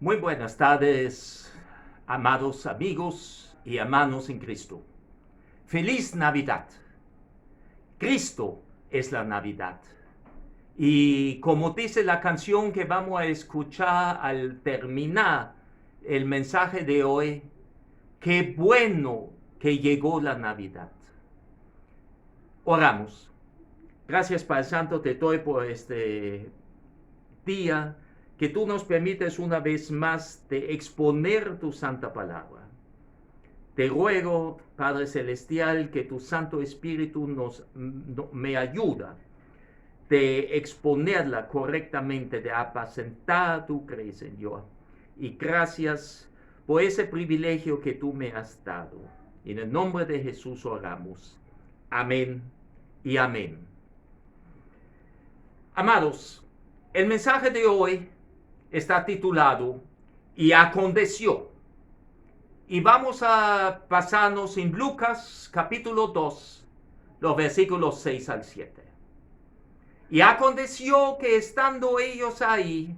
Muy buenas tardes, amados amigos y hermanos en Cristo. Feliz Navidad. Cristo es la Navidad. Y como dice la canción que vamos a escuchar al terminar el mensaje de hoy, qué bueno que llegó la Navidad. Oramos. Gracias, Padre Santo, te doy por este día que tú nos permites una vez más de exponer tu santa palabra. Te ruego, Padre Celestial, que tu Santo Espíritu me ayuda de exponerla correctamente, de apacentar tu Señor. Y gracias por ese privilegio que tú me has dado. En el nombre de Jesús oramos. Amén y amén. Amados, el mensaje de hoy está titulado "Y aconteció". Y vamos a pasarnos en Lucas capítulo 2, los versículos 6 al 7. Y aconteció que estando ellos ahí,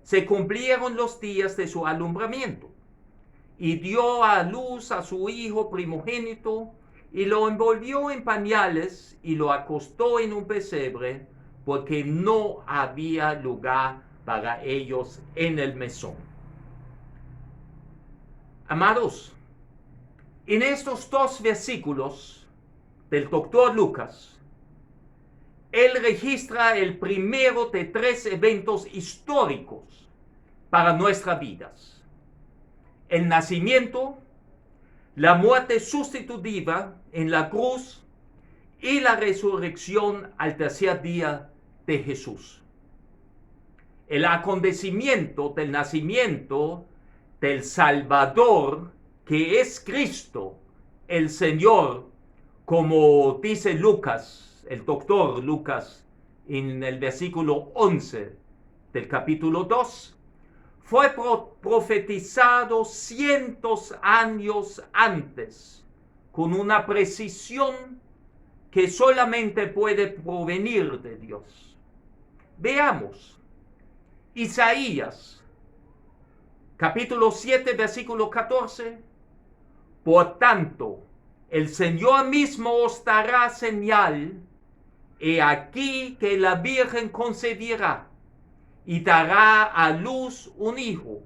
se cumplieron los días de su alumbramiento. Y dio a luz a su hijo primogénito, y lo envolvió en pañales, y lo acostó en un pesebre, porque no había lugar para ellos en el mesón. Amados, en estos dos versículos del doctor Lucas, él registra el primero de tres eventos históricos para nuestras vidas: el nacimiento, la muerte sustitutiva en la cruz y la resurrección al tercer día de Jesús. El acontecimiento del nacimiento del Salvador, que es Cristo, el Señor, como dice Lucas, el doctor Lucas, en el versículo 11 del capítulo 2, fue profetizado cientos años antes, con una precisión que solamente puede provenir de Dios. Veamos, Isaías, capítulo 7, versículo 14. Por tanto, el Señor mismo os dará señal, he aquí que la Virgen concebirá y dará a luz un hijo,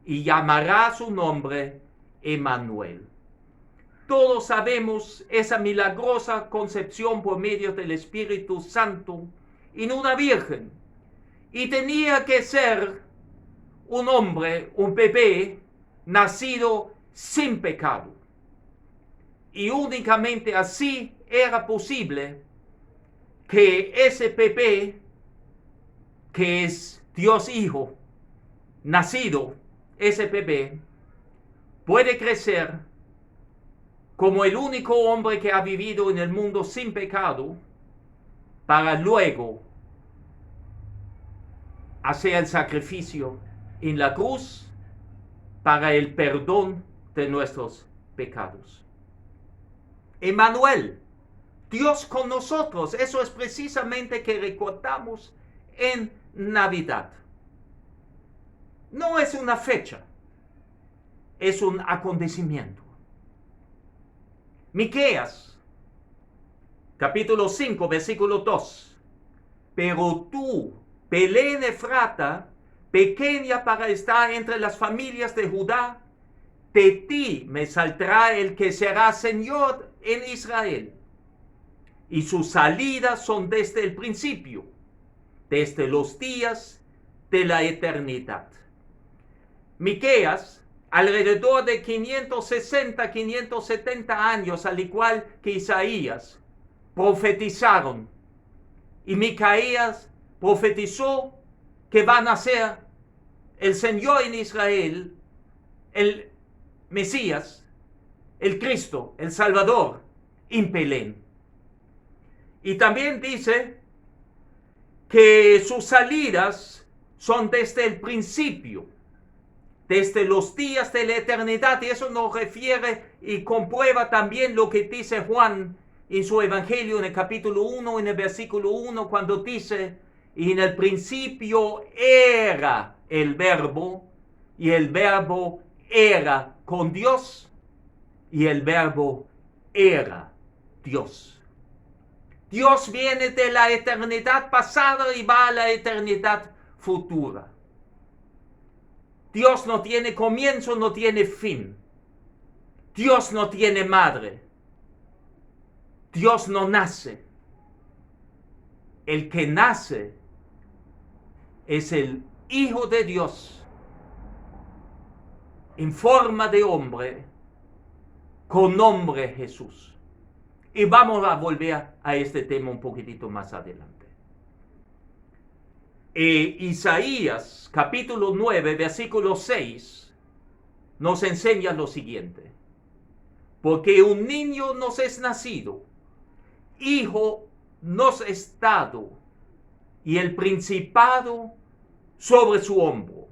y llamará su nombre Emmanuel. Todos sabemos esa milagrosa concepción por medio del Espíritu Santo en una virgen, y tenía que ser un hombre, un bebé, nacido sin pecado. Y únicamente así era posible que ese bebé, que es Dios Hijo, nacido, ese bebé, puede crecer como el único hombre que ha vivido en el mundo sin pecado, para luego hacer el sacrificio en la cruz para el perdón de nuestros pecados. Emmanuel, Dios con nosotros, eso es precisamente que recordamos en Navidad. No es una fecha, es un acontecimiento. Miqueas, capítulo 5, versículo 2. Pero tú, Belén Efrata, pequeña para estar entre las familias de Judá, de ti me saldrá el que será Señor en Israel. Y sus salidas son desde el principio, desde los días de la eternidad. Miqueas, alrededor de 560, 570 años, al igual que Isaías, profetizaron. Y Micaías profetizó que va a nacer el Señor en Israel, el Mesías, el Cristo, el Salvador, en Belén. Y también dice que sus salidas son desde el principio, desde los días de la eternidad, y eso nos refiere y comprueba también lo que dice Juan en su Evangelio, en el capítulo 1, en el versículo 1, cuando dice: y en el principio era el Verbo, y el Verbo era con Dios, y el Verbo era Dios. Dios viene de la eternidad pasada y va a la eternidad futura. Dios no tiene comienzo, no tiene fin. Dios no tiene madre. Dios no nace. El que nace es el Hijo de Dios en forma de hombre, con nombre Jesús. Y vamos a volver a este tema un poquitito más adelante. Isaías capítulo 9, versículo 6, nos enseña lo siguiente: porque un niño nos es nacido, hijo nos es dado, y el principado sobre su hombro.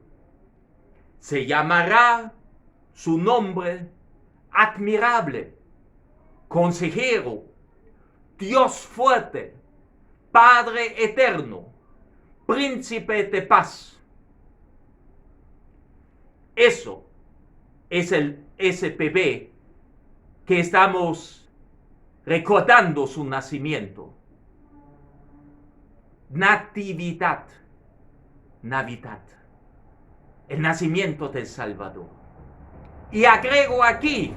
Se llamará su nombre admirable, consejero, Dios fuerte, Padre eterno, príncipe de paz. Eso es ese bebé que estamos recordando su nacimiento. Natividad, Navidad, el nacimiento del Salvador. Y agrego aquí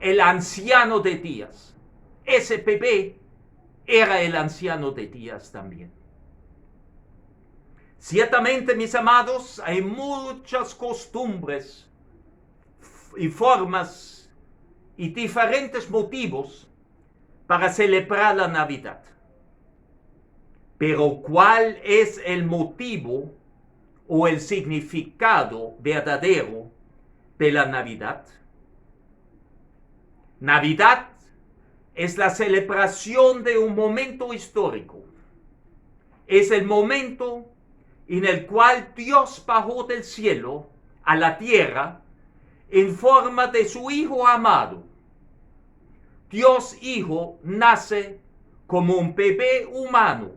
el anciano de días. Ese bebé era el anciano de días también. Ciertamente, mis amados, hay muchas costumbres y formas y diferentes motivos para celebrar la Navidad. Pero ¿cuál es el motivo o el significado verdadero de la Navidad? Navidad es la celebración de un momento histórico. Es el momento en el cual Dios bajó del cielo a la tierra en forma de su Hijo amado. Dios Hijo nace como un bebé humano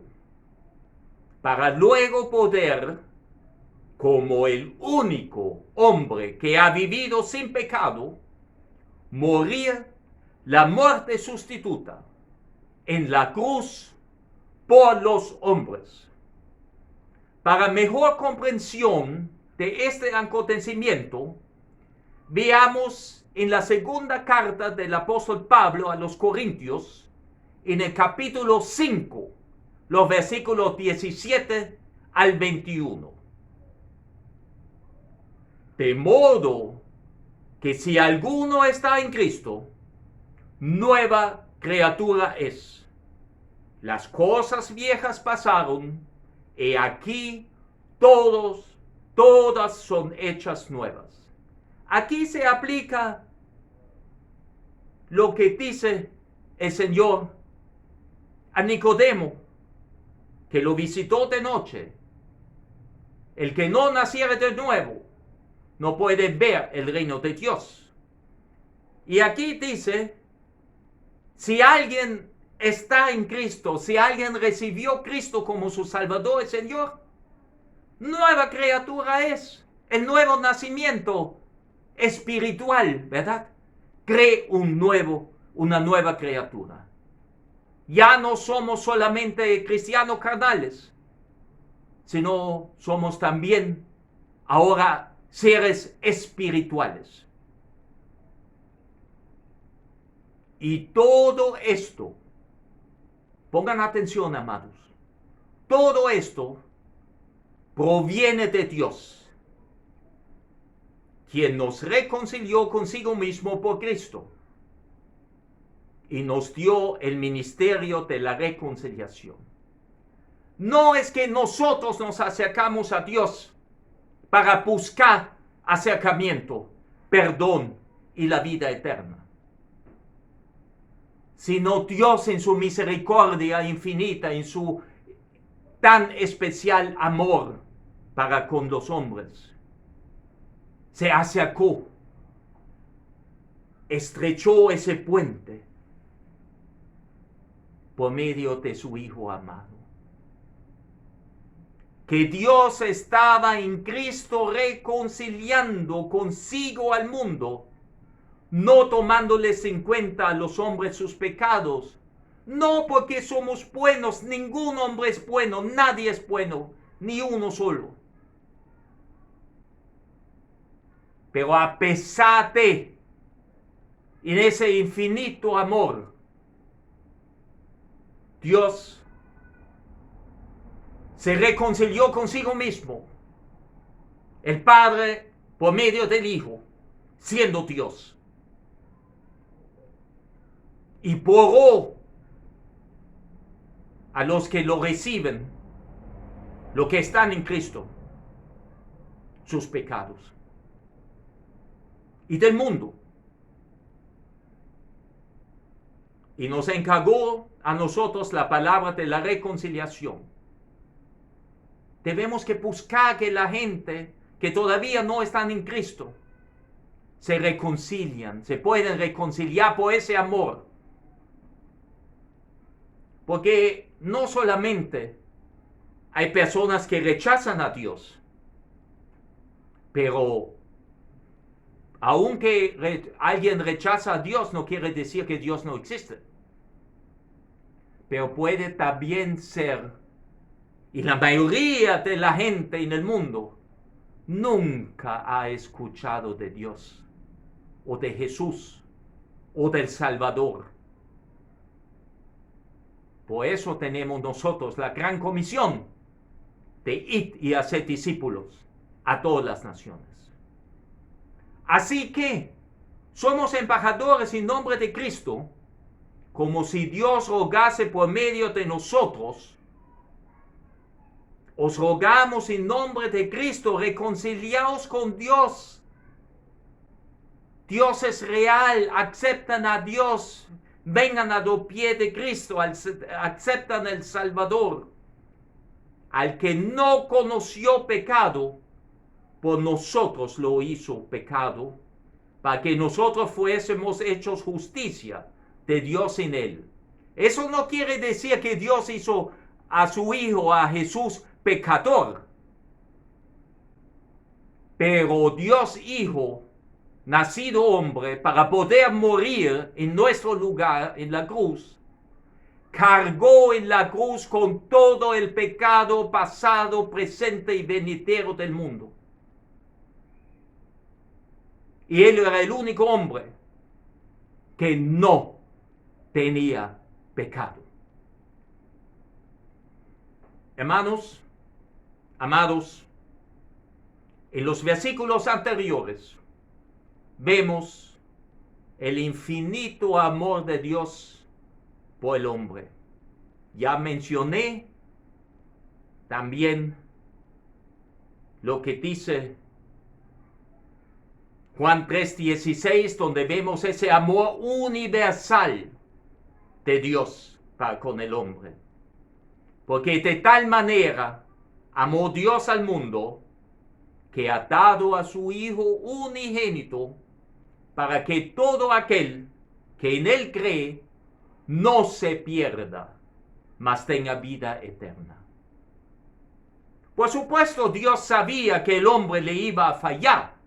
para luego poder, como el único hombre que ha vivido sin pecado, morir la muerte sustituta en la cruz por los hombres. Para mejor comprensión de este acontecimiento, veamos en la segunda carta del apóstol Pablo a los Corintios, en el capítulo 5, los versículos 17 al 21. De modo que si alguno está en Cristo, nueva criatura es. Las cosas viejas pasaron, y aquí todas son hechas nuevas. Aquí se aplica lo que dice el Señor a Nicodemo, que lo visitó de noche. El que no naciere de nuevo no puede ver el reino de Dios. Y aquí dice, si alguien está en Cristo, si alguien recibió a Cristo como su Salvador y Señor, nueva criatura es. El nuevo nacimiento espiritual, ¿verdad? Cree una nueva criatura. Ya no somos solamente cristianos carnales, sino somos también ahora seres espirituales. Y todo esto, pongan atención, amados, todo esto proviene de Dios, quien nos reconcilió consigo mismo por Cristo y nos dio el ministerio de la reconciliación. No es que nosotros nos acercamos a Dios para buscar acercamiento, perdón y la vida eterna, sino Dios en su misericordia infinita, en su tan especial amor para con los hombres, se acercó, estrechó ese puente por medio de su Hijo amado. Que Dios estaba en Cristo reconciliando consigo al mundo, no tomándoles en cuenta a los hombres sus pecados, no porque somos buenos, ningún hombre es bueno, nadie es bueno, ni uno solo. Pero a pesar de, en ese infinito amor, Dios se reconcilió consigo mismo, el Padre por medio del Hijo, siendo Dios. Y borró a los que lo reciben, los que están en Cristo, sus pecados. y del mundo. Y nos encargó a nosotros la palabra de la reconciliación. Debemos que buscar que la gente que todavía no están en Cristo se reconcilian, se pueden reconciliar por ese amor. Porque no solamente hay personas que rechazan a Dios, pero aunque alguien rechaza a Dios, no quiere decir que Dios no existe. Pero puede también ser, y la mayoría de la gente en el mundo nunca ha escuchado de Dios, o de Jesús, o del Salvador. Por eso tenemos nosotros la gran comisión de ir y hacer discípulos a todas las naciones. Así que somos embajadores en nombre de Cristo, como si Dios rogase por medio de nosotros. Os rogamos en nombre de Cristo, reconciliaos con Dios. Dios es real, aceptan a Dios, vengan a los pies de Cristo, aceptan el Salvador. Al que no conoció pecado, por nosotros lo hizo pecado, para que nosotros fuésemos hechos justicia de Dios en él. Eso no quiere decir que Dios hizo a su Hijo, a Jesús, pecador. Pero Dios Hijo, nacido hombre, para poder morir en nuestro lugar en la cruz, cargó en la cruz con todo el pecado pasado, presente y venidero del mundo. Y él era el único hombre que no tenía pecado. Hermanos, amados, en los versículos anteriores vemos el infinito amor de Dios por el hombre. Ya mencioné también lo que dice Juan 3:16, donde vemos ese amor universal de Dios para con el hombre. Porque de tal manera amó Dios al mundo, que ha dado a su Hijo unigénito, para que todo aquel que en él cree no se pierda, mas tenga vida eterna. Por supuesto, Dios sabía que el hombre le iba a fallar.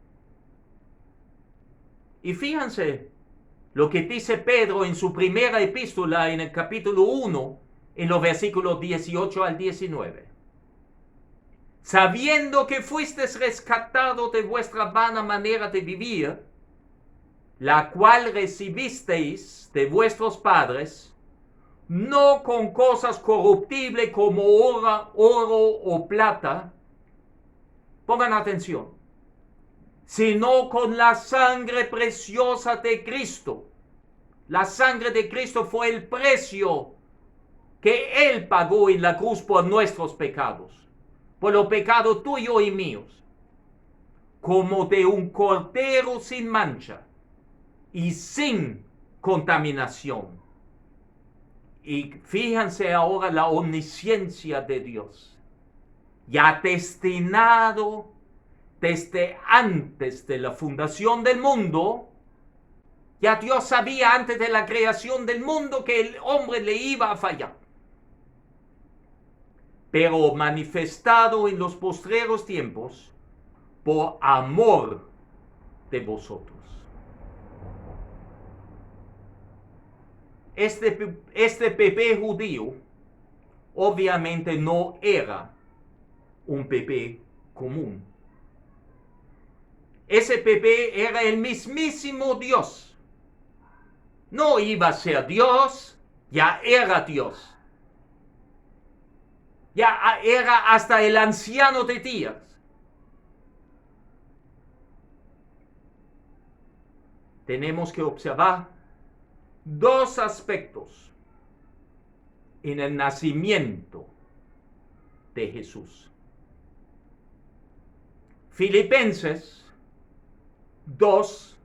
Y fíjense lo que dice Pedro en su primera epístola en el capítulo 1, en los versículos 18 al 19. Sabiendo que fuisteis rescatados de vuestra vana manera de vivir, la cual recibisteis de vuestros padres, no con cosas corruptibles como oro o plata, pongan atención, sino con la sangre preciosa de Cristo. La sangre de Cristo fue el precio que Él pagó en la cruz por nuestros pecados, por los pecados tuyos y míos, como de un cordero sin mancha y sin contaminación. Y fíjense ahora la omnisciencia de Dios, ya destinado desde antes de la fundación del mundo. Ya Dios sabía antes de la creación del mundo que el hombre le iba a fallar. Pero manifestado en los postreros tiempos por amor de vosotros. Este bebé judío obviamente no era un bebé común. Ese bebé era el mismísimo Dios. No iba a ser Dios, ya era Dios. Ya era hasta el anciano de días. Tenemos que observar dos aspectos en el nacimiento de Jesús. Filipenses 2,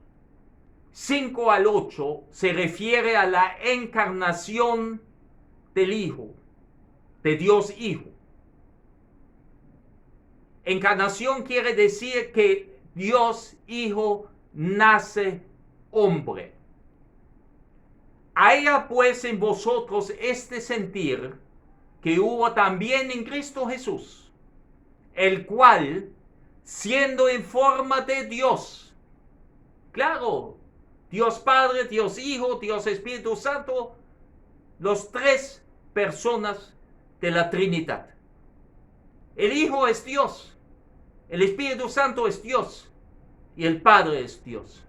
5 al 8 se refiere a la encarnación del Hijo, de Dios Hijo. Encarnación quiere decir que Dios Hijo nace hombre. Haya pues en vosotros este sentir que hubo también en Cristo Jesús, el cual, siendo en forma de Dios, claro, Dios Padre, Dios Hijo, Dios Espíritu Santo, los tres personas de la Trinidad. El Hijo es Dios, el Espíritu Santo es Dios y el Padre es Dios.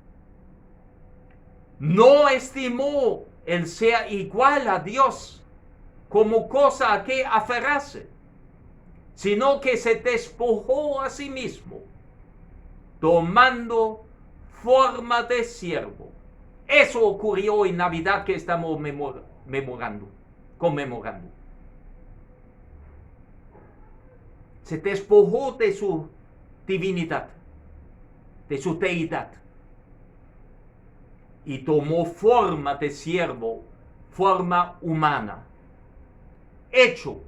No estimó el ser igual a Dios como cosa a que aferrarse, sino que se despojó a sí mismo, tomando forma de siervo. Eso ocurrió en Navidad que estamos conmemorando. Se despojó de su divinidad, de su deidad, y tomó forma de siervo, forma humana, hecho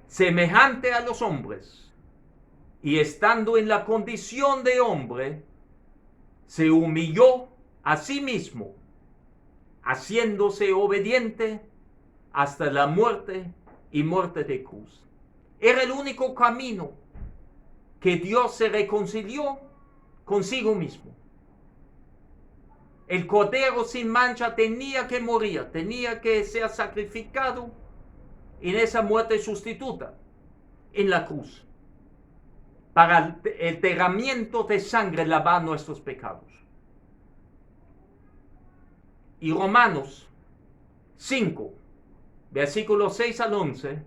semejante a los hombres, y estando en la condición de hombre, se humilló a sí mismo, haciéndose obediente hasta la muerte y muerte de cruz. Era el único camino que Dios se reconcilió consigo mismo. El Cordero sin mancha tenía que morir, tenía que ser sacrificado en esa muerte sustituta, en la cruz, para el derramamiento de sangre lavar nuestros pecados. Y Romanos 5, versículos 6 al 11,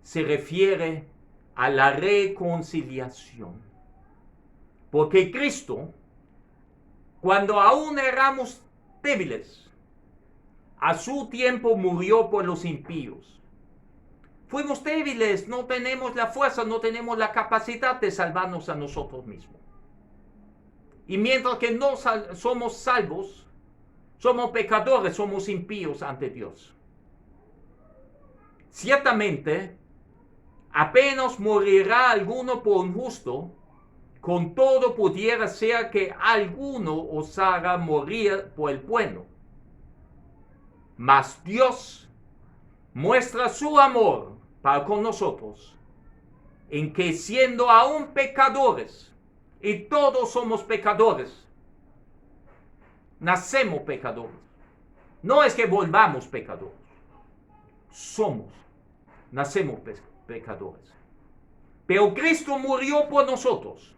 se refiere a la reconciliación. Porque Cristo, cuando aún éramos débiles, a su tiempo murió por los impíos. Fuimos débiles, no tenemos la fuerza, no tenemos la capacidad de salvarnos a nosotros mismos. Y mientras que no somos salvos, somos pecadores, somos impíos ante Dios. Ciertamente, apenas morirá alguno por un justo, con todo pudiera ser que alguno os haga morir por el bueno. Mas Dios muestra su amor para con nosotros, en que siendo aún pecadores, y todos somos pecadores, nacemos pecadores. No es que volvamos pecadores, nacemos pecadores. Pero Cristo murió por nosotros.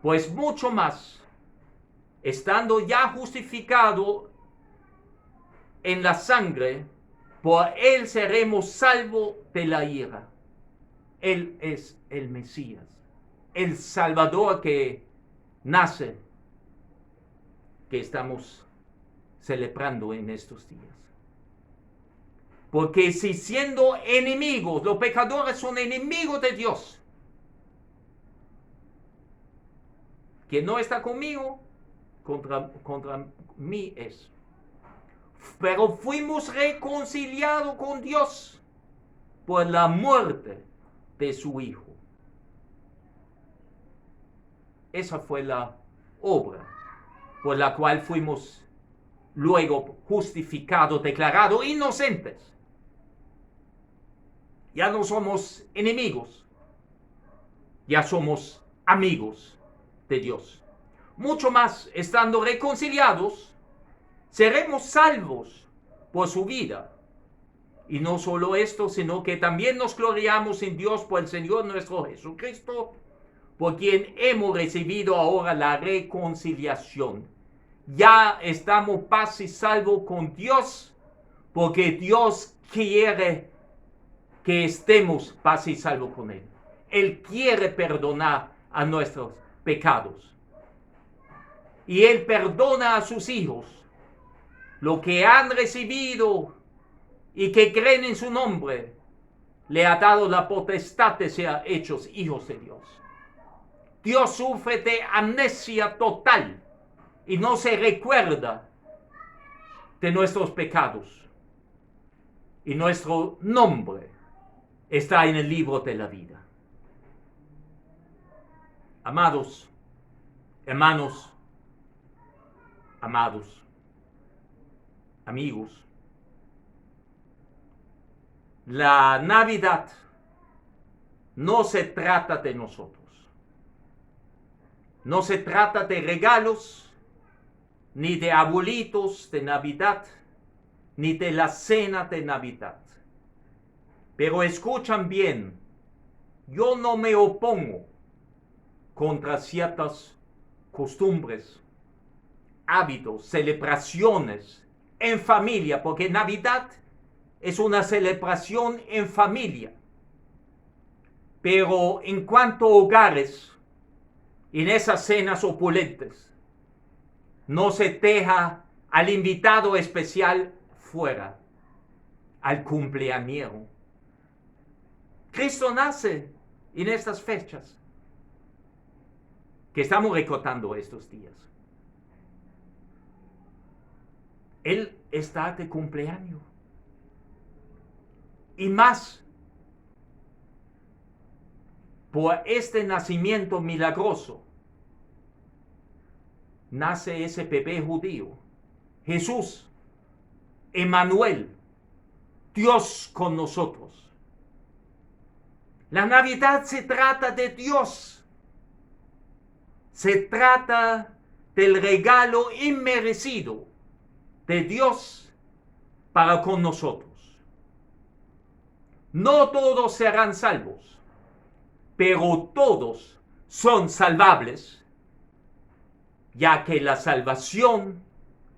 Pues mucho más, estando ya justificado en la sangre, por él seremos salvos de la ira. Él es el Mesías, el Salvador que nace, que estamos celebrando en estos días. Porque si siendo enemigos, los pecadores son enemigos de Dios, quien no está conmigo, contra mí es. Pero fuimos reconciliados con Dios por la muerte de su Hijo. Esa fue la obra por la cual fuimos luego justificados, declarados inocentes. Ya no somos enemigos, ya somos amigos de Dios. Mucho más, estando reconciliados, seremos salvos por su vida. Y no solo esto, sino que también nos gloriamos en Dios por el Señor nuestro Jesucristo, por quien hemos recibido ahora la reconciliación. Ya estamos paz y salvo con Dios, porque Dios quiere que estemos paz y salvo con Él. Él quiere perdonar a nuestros pecados. Y Él perdona a sus hijos lo que han recibido y que creen en su nombre. Le ha dado la potestad de ser hechos hijos de Dios. Dios sufre de amnesia total y no se recuerda de nuestros pecados. Y nuestro nombre está en el libro de la vida. Amados, hermanos, amados, amigos, la Navidad no se trata de nosotros. No se trata de regalos, ni de abuelitos de Navidad, ni de la cena de Navidad. Pero escuchan bien, yo no me opongo contra ciertas costumbres, hábitos, celebraciones en familia, porque Navidad es una celebración en familia. Pero en cuanto a hogares, en esas cenas opulentes, no se deja al invitado especial fuera, al cumpleañero. Cristo nace en estas fechas que estamos recordando estos días. Él está de cumpleaños. Y más, por este nacimiento milagroso, nace ese bebé judío, Jesús, Emmanuel, Dios con nosotros. La Navidad se trata de Dios. Se trata del regalo inmerecido de Dios para con nosotros. No todos serán salvos, pero todos son salvables, ya que la salvación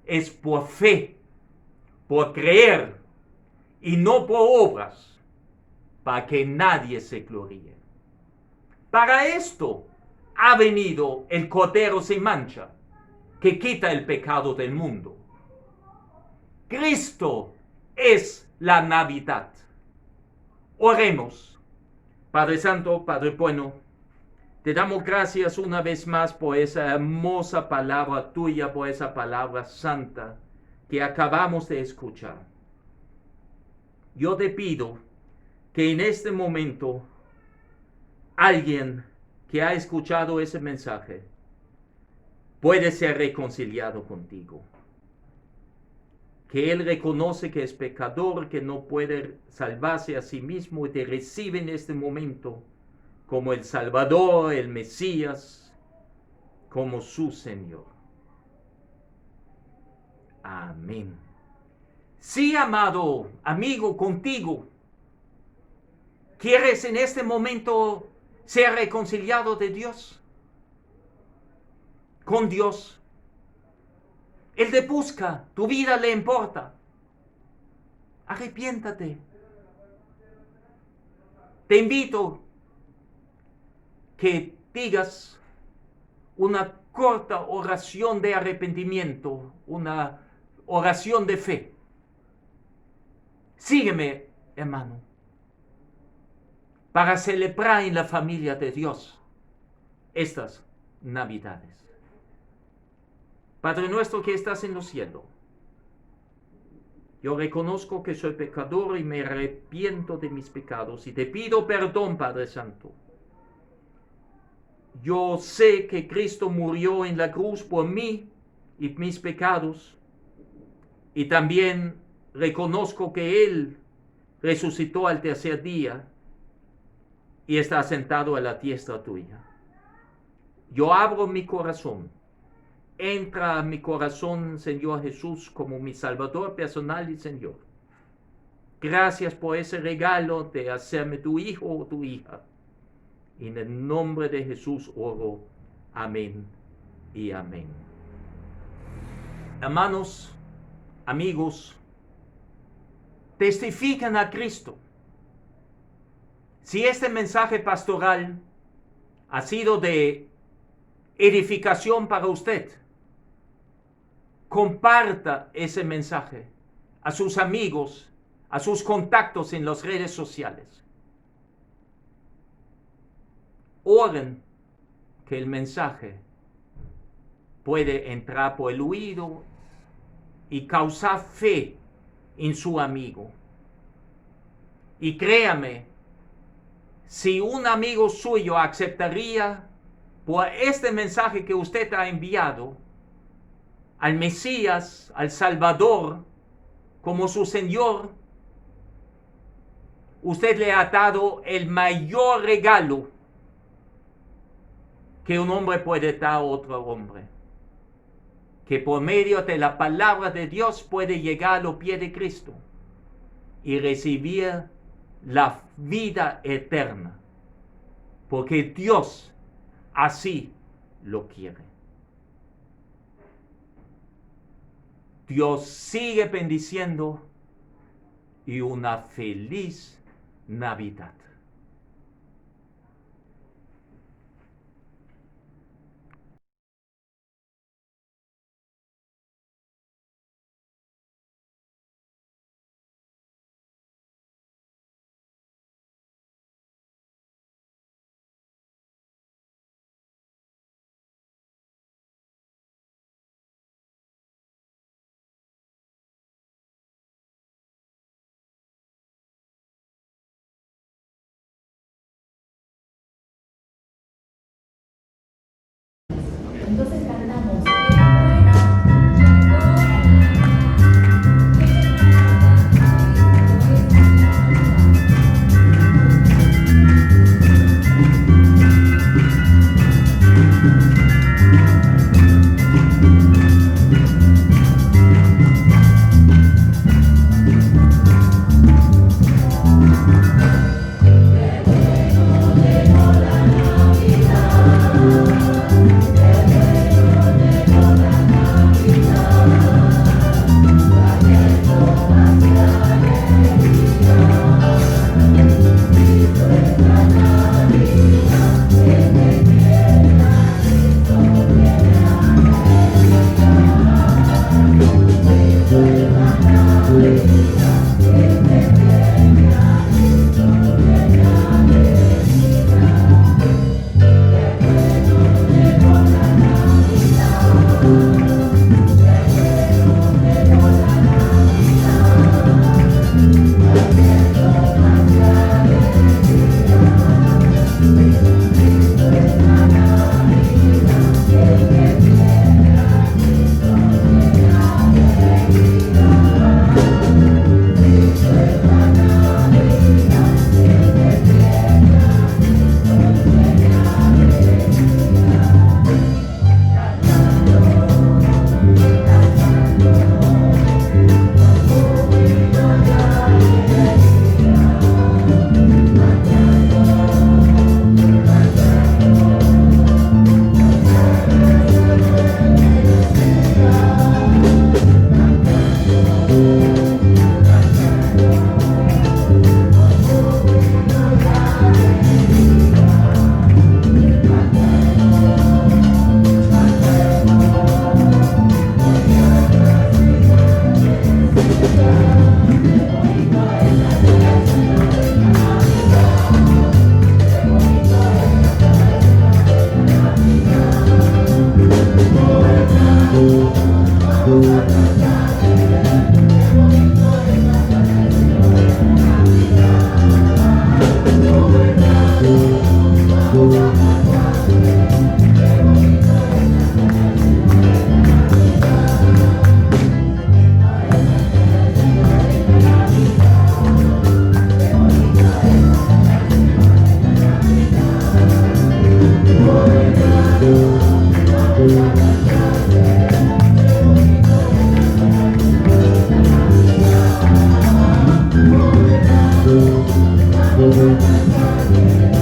es por fe, por creer y no por obras, para que nadie se gloríe. Para esto ha venido el Cordero sin mancha, que quita el pecado del mundo. Cristo es la Navidad. Oremos. Padre Santo, Padre bueno, te damos gracias una vez más por esa hermosa palabra tuya, por esa palabra santa que acabamos de escuchar. Yo te pido que en este momento alguien que ha escuchado ese mensaje puede ser reconciliado contigo. Que él reconoce que es pecador, que no puede salvarse a sí mismo y te recibe en este momento como el Salvador, el Mesías, como su Señor. Amén. Sí, amado amigo, contigo, ¿quieres en este momento ser reconciliado de Dios? Con Dios. Él te busca, tu vida le importa. Arrepiéntate. Te invito que digas una corta oración de arrepentimiento, una oración de fe. Sígueme, hermano, para celebrar en la familia de Dios estas Navidades. Padre nuestro que estás en los cielos, yo reconozco que soy pecador y me arrepiento de mis pecados y te pido perdón, Padre Santo. Yo sé que Cristo murió en la cruz por mí y mis pecados, y también reconozco que Él resucitó al tercer día y está sentado a la diestra tuya. Yo abro mi corazón. Entra a mi corazón, Señor Jesús, como mi Salvador personal y Señor. Gracias por ese regalo de hacerme tu hijo o tu hija. En el nombre de Jesús oro. Amén y amén. Hermanos, amigos, testifican a Cristo. Si este mensaje pastoral ha sido de edificación para usted, comparta ese mensaje a sus amigos, a sus contactos en las redes sociales. Oren que el mensaje puede entrar por el oído y causar fe en su amigo. Y créame, si un amigo suyo aceptaría por este mensaje que usted ha enviado al Mesías, al Salvador, como su Señor, usted le ha dado el mayor regalo que un hombre puede dar a otro hombre. Que por medio de la palabra de Dios puede llegar a los pies de Cristo y recibir la vida eterna. Porque Dios así lo quiere. Dios sigue bendiciendo y una feliz Navidad. Entonces cantamos. Thank you.